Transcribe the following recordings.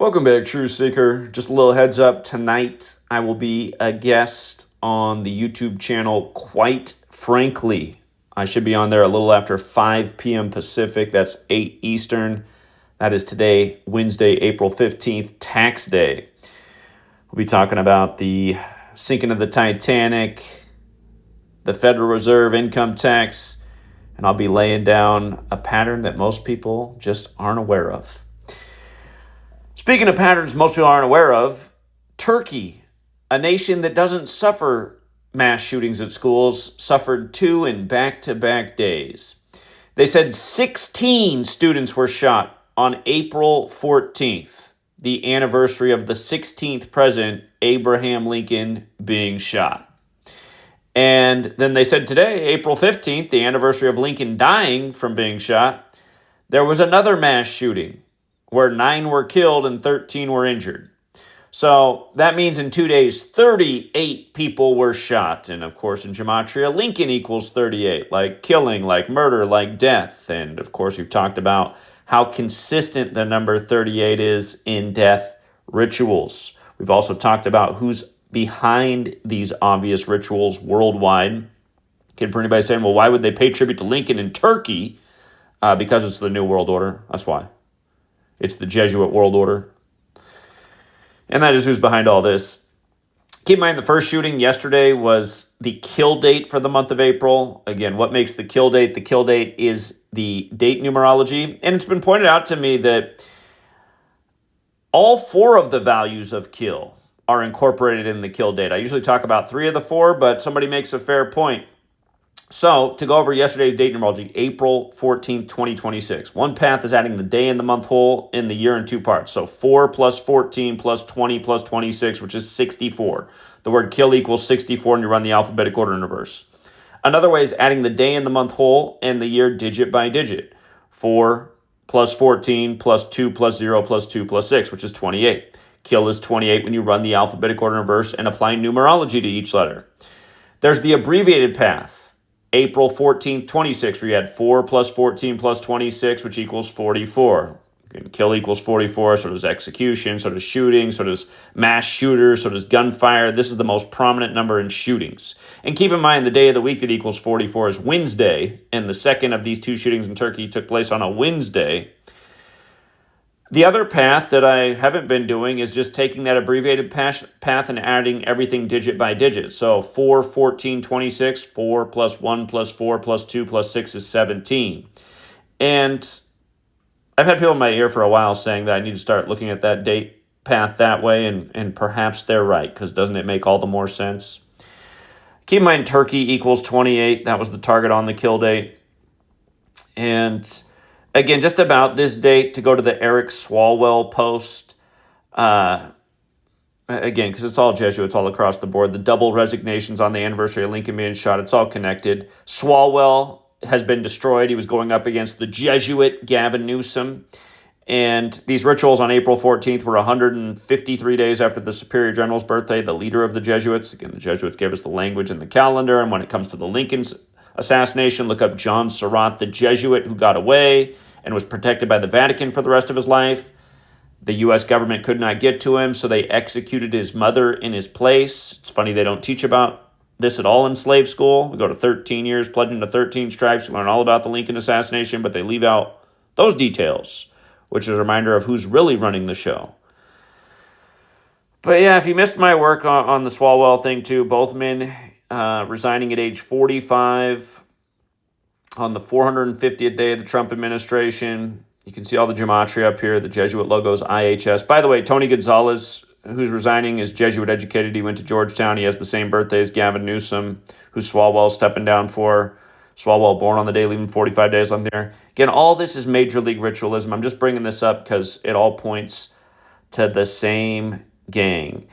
Welcome back, Truth Seeker. Just a little heads up. Tonight, I will be a guest on the YouTube channel, Quite Frankly. I should be on there a little after 5 p.m. Pacific. That's 8 Eastern. That is today, Wednesday, April 15th, tax day. We'll be talking about the sinking of the Titanic, the Federal Reserve income tax, and I'll be laying down a pattern that most people just aren't aware of. Speaking of patterns most people aren't aware of, Turkey, a nation that doesn't suffer mass shootings at schools, suffered 2 in back-to-back days. They said 16 students were shot on April 14th, the anniversary of the 16th president, Abraham Lincoln, being shot. And then they said today, April 15th, the anniversary of Lincoln dying from being shot, there was another mass shooting where 9 were killed and 13 were injured. So that means in 2 days, 38 people were shot. And of course, in Gematria, Lincoln equals 38, like killing, like murder, like death. And of course, we've talked about how consistent the number 38 is in death rituals. We've also talked about who's behind these obvious rituals worldwide. For anybody saying, well, why would they pay tribute to Lincoln in Turkey? Because it's the New World Order. That's why. It's the Jesuit world order. And that is who's behind all this. Keep in mind, the first shooting yesterday was the kill date for the month of April. Again, what makes the kill date? The kill date is the date numerology. And it's been pointed out to me that all 4 of the values of kill are incorporated in the kill date. I usually talk about 3 of the 4, but somebody makes a fair point. So, to go over yesterday's date numerology, April 14th, 2026. One path is adding the day and the month whole in the year in 2 parts. So, 4 plus 14 plus 20 plus 26, which is 64. The word kill equals 64, and you run the alphabetic order in reverse. Another way is adding the day and the month whole and the year digit by digit. 4 plus 14 plus 2 plus 0 plus 2 plus 6, which is 28. Kill is 28 when you run the alphabetic order in reverse and apply numerology to each letter. There's the abbreviated path. April 14th, 26, where you had 4 plus 14 plus 26, which equals 44. And kill equals 44, so does execution, so does shooting, so does mass shooters, so does gunfire. This is the most prominent number in shootings. And keep in mind, the day of the week that equals 44 is Wednesday, and the second of these 2 shootings in Turkey took place on a Wednesday. The other path that I haven't been doing is just taking that abbreviated path and adding everything digit by digit. So 4, 14, 26, 4 plus 1 plus 4 plus 2 plus 6 is 17. And I've had people in my ear for a while saying that I need to start looking at that date path that way, and perhaps they're right, because doesn't it make all the more sense? Keep in mind, Turkey equals 28. That was the target on the kill date. And again, just about this date, to go to the Eric Swalwell post, again, because it's all Jesuits all across the board, the double resignations on the anniversary of Lincoln being shot, it's all connected. Swalwell has been destroyed. He was going up against the Jesuit Gavin Newsom. And these rituals on April 14th were 153 days after the Superior General's birthday, the leader of the Jesuits. Again, the Jesuits gave us the language and the calendar. And when it comes to the Lincoln's assassination, look up John Surratt, the Jesuit who got away and was protected by the Vatican for the rest of his life. The U.S. government could not get to him, so they executed his mother in his place. It's funny they don't teach about this at all in slave school. We go to 13 years, pledging to 13 stripes. We learn all about the Lincoln assassination, but they leave out those details, which is a reminder of who's really running the show. But yeah, if you missed my work on the Swalwell thing too, both men resigning at age 45 on the 450th day of the Trump administration. You can see all the gematria up here. The Jesuit logo's IHS. By the way, Tony Gonzalez, who's resigning, is Jesuit educated. He went to Georgetown. He has the same birthday as Gavin Newsom, who Swalwell's stepping down for. Swalwell born on the day, leaving 45 days on there. Again, all this is major league ritualism. I'm just bringing this up because it all points to the same gang.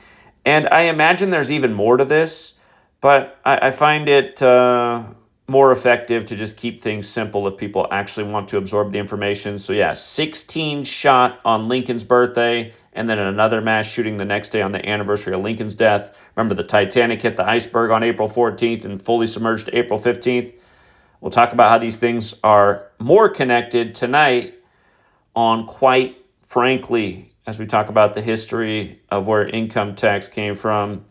And I imagine there's even more to this, but I find it more effective to just keep things simple if people actually want to absorb the information. So yeah, 16 shot on Lincoln's birthday, and then another mass shooting the next day on the anniversary of Lincoln's death. Remember, the Titanic hit the iceberg on April 14th and fully submerged April 15th. We'll talk about how these things are more connected tonight on Quite Frankly. as we talk about the history of where income tax came from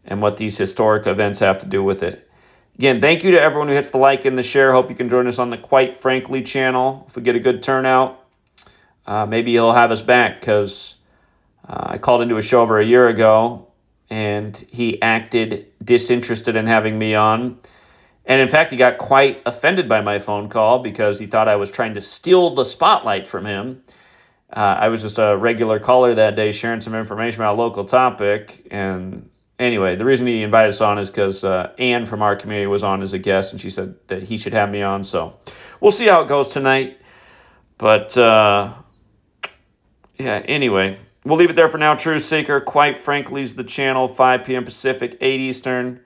and what these historic events have to do with it. Again, thank you to everyone who hits the like and the share. Hope you can join us on the Quite Frankly channel. If we get a good turnout, maybe he'll have us back, because I called into a show over a year ago and he acted disinterested in having me on. And in fact, he got quite offended by my phone call because he thought I was trying to steal the spotlight from him. I was just a regular caller that day sharing some information about a local topic. And anyway, the reason he invited us on is because Anne from our community was on as a guest, and she said that he should have me on. So we'll see how it goes tonight. But yeah, anyway, we'll leave it there for now. Truth Seeker, Quite Frankly's the channel, 5 p.m. Pacific, 8 Eastern.